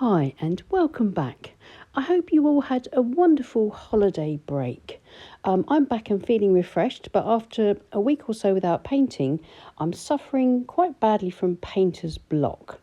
Hi and welcome back. I hope you all had a wonderful holiday break. I'm back and feeling refreshed, but after a week or so without painting, I'm suffering quite badly from painter's block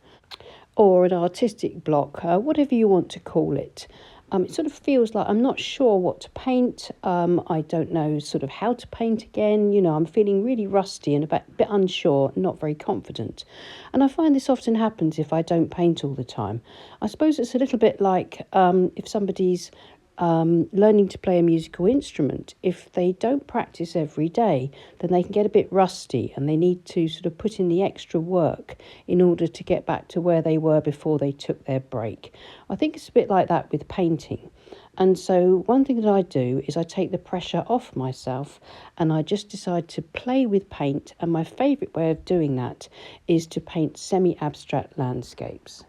or an artistic block, whatever you want to call it. It sort of feels like I'm not sure what to paint. I don't know sort of how to paint again. I'm feeling really rusty and a bit unsure, not very confident. And I find this often happens if I don't paint all the time. I suppose it's a little bit like if somebody's learning to play a musical instrument. If they don't practice every day, then they can get a bit rusty and they need to sort of put in the extra work in order to get back to where they were before they took their break. I think it's a bit like that with painting. And so one thing that I do is I take the pressure off myself and I just decide to play with paint. And my favourite way of doing that is to paint semi-abstract landscapes.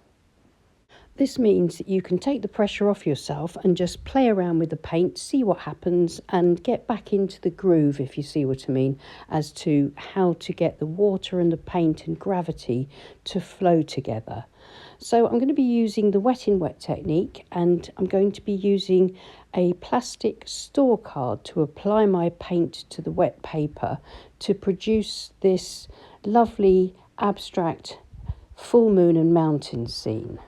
This means that you can take the pressure off yourself and just play around with the paint, see what happens, and get back into the groove, if you see what I mean, as to how to get the water and the paint and gravity to flow together. So I'm going to be using the wet in wet technique, and I'm going to be using a plastic store card to apply my paint to the wet paper to produce this lovely abstract full moon and mountain scene.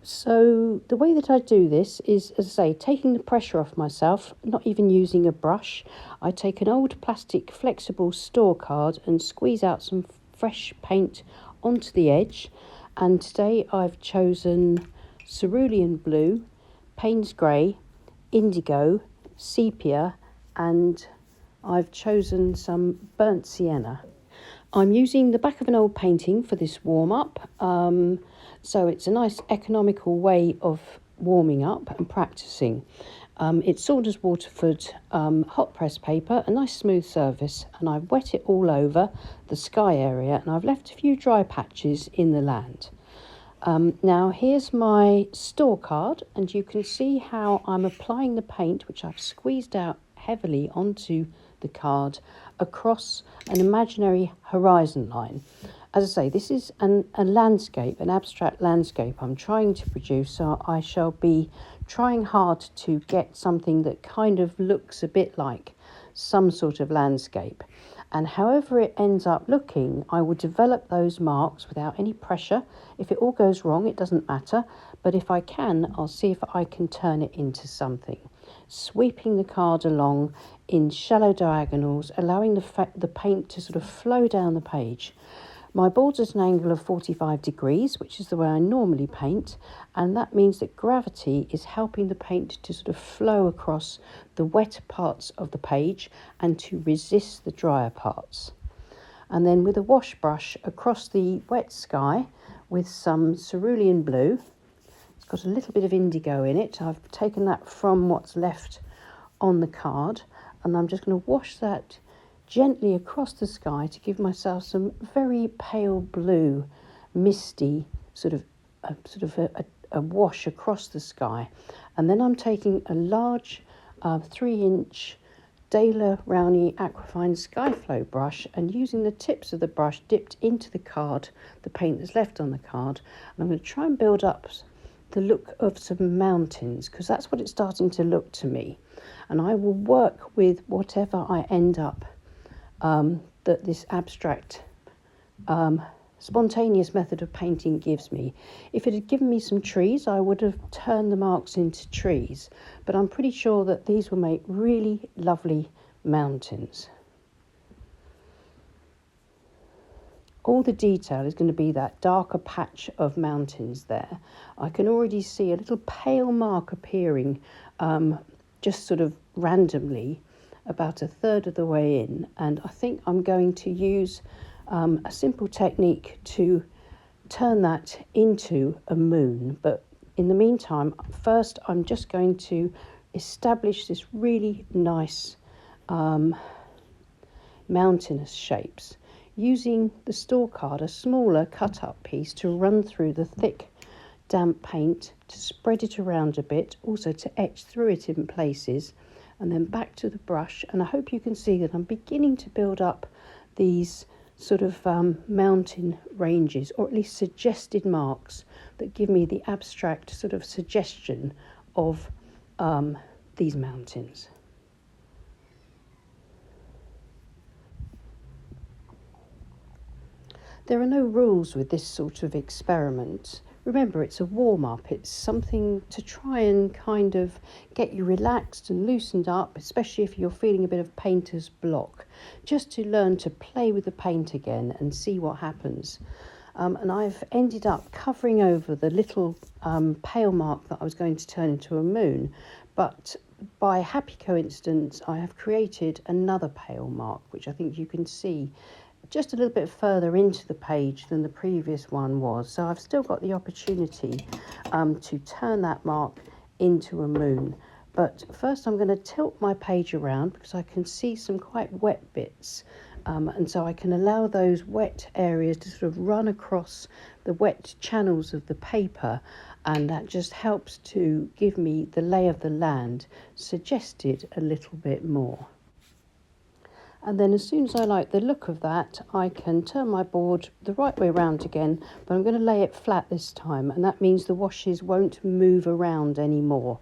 So the way that I do this is, as I say, taking the pressure off myself, not even using a brush. I take an old plastic flexible store card and squeeze out some fresh paint onto the edge. And today I've chosen cerulean blue, Payne's grey, indigo, sepia, and I've chosen some burnt sienna. I'm using the back of an old painting for this warm-up, so it's a nice economical way of warming up and practicing. It's Saunders Waterford hot press paper, a nice smooth surface, and I've wet it all over the sky area and I've left a few dry patches in the land. Now here's my store card, and you can see how I'm applying the paint, which I've squeezed out heavily onto the card, across an imaginary horizon line. As I say, this is a landscape, an abstract landscape I'm trying to produce, so I shall be trying hard to get something that kind of looks a bit like some sort of landscape. And however it ends up looking, I will develop those marks without any pressure. If it all goes wrong, it doesn't matter, but if I can, I'll see if I can turn it into something. Sweeping the card along in shallow diagonals, allowing the paint to sort of flow down the page. My board's at an angle of 45 degrees, which is the way I normally paint, and that means that gravity is helping the paint to sort of flow across the wetter parts of the page and to resist the drier parts. And then with a wash brush across the wet sky with some cerulean blue. It's got a little bit of indigo in it. I've taken that from what's left on the card, and I'm just going to wash that gently across the sky to give myself some very pale blue, misty sort of a wash across the sky. And then I'm taking a large 3-inch Daler Rowney Aquafine Skyflow brush and using the tips of the brush dipped into the card, the paint that's left on the card. And I'm going to try and build up the look of some mountains, because that's what it's starting to look to me. And I will work with whatever I end up that this abstract spontaneous method of painting gives me. If it had given me some trees, I would have turned the marks into trees, but I'm pretty sure that these will make really lovely mountains. All the detail is going to be that darker patch of mountains there. I can already see a little pale mark appearing just sort of randomly about a third of the way in, and I think I'm going to use a simple technique to turn that into a moon. But in the meantime, first I'm just going to establish this really nice mountainous shapes using the store card, a smaller cut-up piece, to run through the thick damp paint, to spread it around a bit, also to etch through it in places, and then back to the brush. And I hope you can see that I'm beginning to build up these sort of mountain ranges, or at least suggested marks that give me the abstract sort of suggestion of these mountains. There are no rules with this sort of experiment. Remember, it's a warm-up. It's something to try and kind of get you relaxed and loosened up, especially if you're feeling a bit of painter's block, just to learn to play with the paint again and see what happens. And I've ended up covering over the little pale mark that I was going to turn into a moon, but by happy coincidence, I have created another pale mark, which I think you can see just a little bit further into the page than the previous one was. So I've still got the opportunity to turn that mark into a moon. But first I'm going to tilt my page around because I can see some quite wet bits. And so I can allow those wet areas to sort of run across the wet channels of the paper, and that just helps to give me the lay of the land suggested a little bit more. And then as soon as I like the look of that, I can turn my board the right way around again, but I'm going to lay it flat this time, and that means the washes won't move around anymore.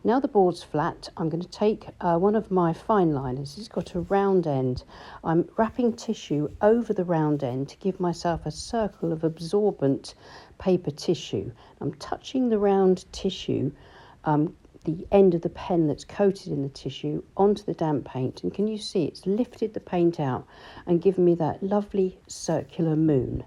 Now the board's flat, I'm going to take one of my fine liners. It's got a round end. I'm wrapping tissue over the round end to give myself a circle of absorbent paper tissue. I'm touching the round tissue, the end of the pen that's coated in the tissue, onto the damp paint, and can you see it's lifted the paint out and given me that lovely circular moon.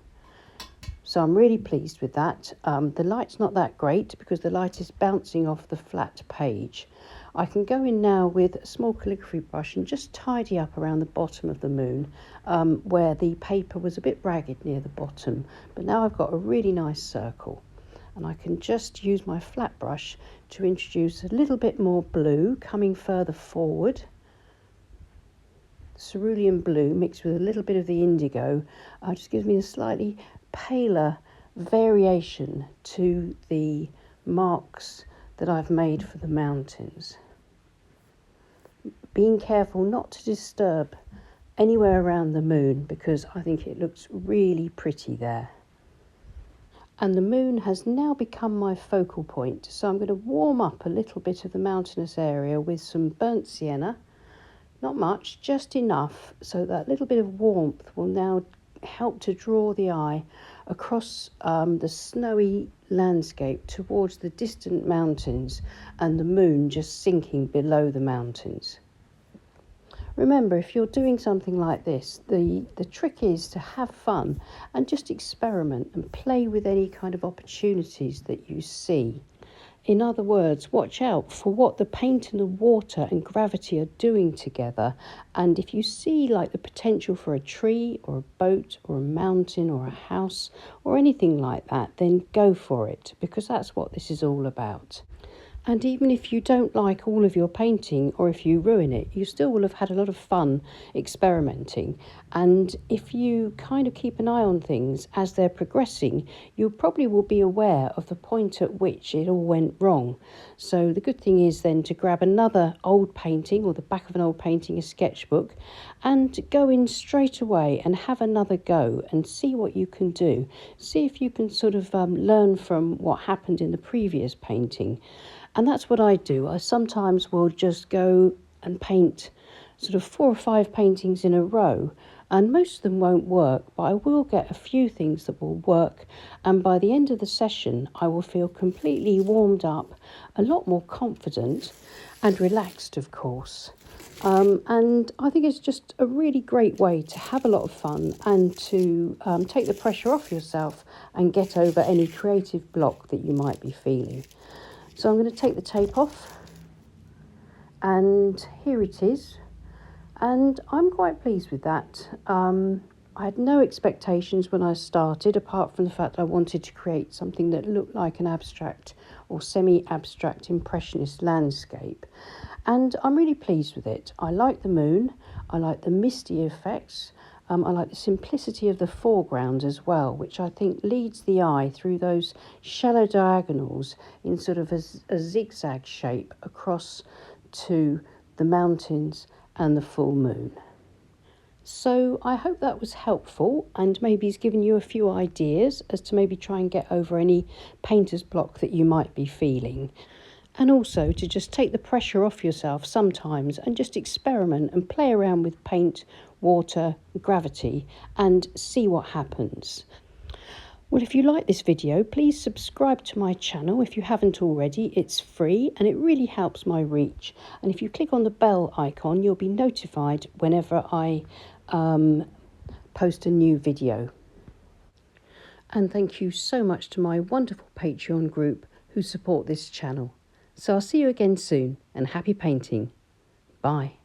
So I'm really pleased with that. The light's not that great because the light is bouncing off the flat page. I can go in now with a small calligraphy brush and just tidy up around the bottom of the moon where the paper was a bit ragged near the bottom, but now I've got a really nice circle. And I can just use my flat brush to introduce a little bit more blue coming further forward. Cerulean blue mixed with a little bit of the indigo just gives me a slightly paler variation to the marks that I've made for the mountains. Being careful not to disturb anywhere around the moon because I think it looks really pretty there. And the moon has now become my focal point, so I'm going to warm up a little bit of the mountainous area with some burnt sienna. Not much, just enough, so that little bit of warmth will now help to draw the eye across the snowy landscape towards the distant mountains and the moon just sinking below the mountains. Remember, if you're doing something like this, the trick is to have fun and just experiment and play with any kind of opportunities that you see. In other words, watch out for what the paint and the water and gravity are doing together. And if you see like the potential for a tree or a boat or a mountain or a house or anything like that, then go for it, because that's what this is all about. And even if you don't like all of your painting, or if you ruin it, you still will have had a lot of fun experimenting. And if you kind of keep an eye on things as they're progressing, you probably will be aware of the point at which it all went wrong. So the good thing is then to grab another old painting, or the back of an old painting, a sketchbook, and go in straight away and have another go and see what you can do. See if you can sort of learn from what happened in the previous painting. And that's what I do. I sometimes will just go and paint sort of 4 or 5 paintings in a row, and most of them won't work, but I will get a few things that will work, and by the end of the session I will feel completely warmed up, a lot more confident and relaxed, of course. And I think it's just a really great way to have a lot of fun and to take the pressure off yourself and get over any creative block that you might be feeling. So I'm going to take the tape off, and here it is, and I'm quite pleased with that. I had no expectations when I started, apart from the fact I wanted to create something that looked like an abstract or semi-abstract impressionist landscape, and I'm really pleased with it. I like the moon, I like the misty effects, I like the simplicity of the foreground as well, which I think leads the eye through those shallow diagonals in sort of a zigzag shape across to the mountains and the full moon. So I hope that was helpful and maybe has given you a few ideas as to maybe try and get over any painter's block that you might be feeling. And also to just take the pressure off yourself sometimes and just experiment and play around with paint, water, gravity and see what happens. Well, if you like this video, please subscribe to my channel if you haven't already. It's free and it really helps my reach. And if you click on the bell icon, you'll be notified whenever I post a new video. And thank you so much to my wonderful Patreon group who support this channel. So I'll see you again soon and happy painting. Bye.